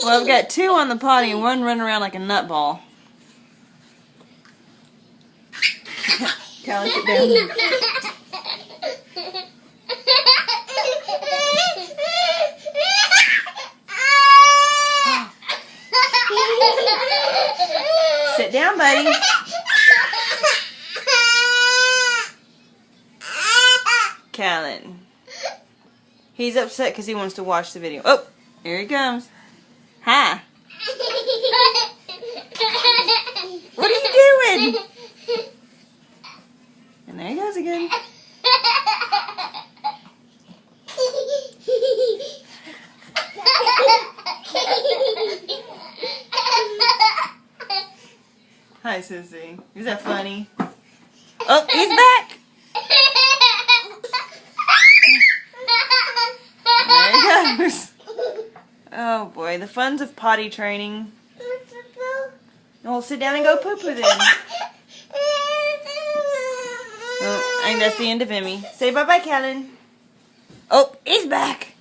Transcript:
Well, I've got 2 on the potty and 1 running around like a nutball. Callie, sit down. Sit down, buddy. Callan. He's upset because he wants to watch the video. Oh, here he comes. Hi. What are you doing? And there he goes again. Hi, Sissy. Is that funny? Oh, he's back. There he goes. Oh boy, the funs of potty training. Well, sit down and go poo-poo then. Oh, I think that's the end of Emmy. Say bye-bye, Callan. Oh, he's back.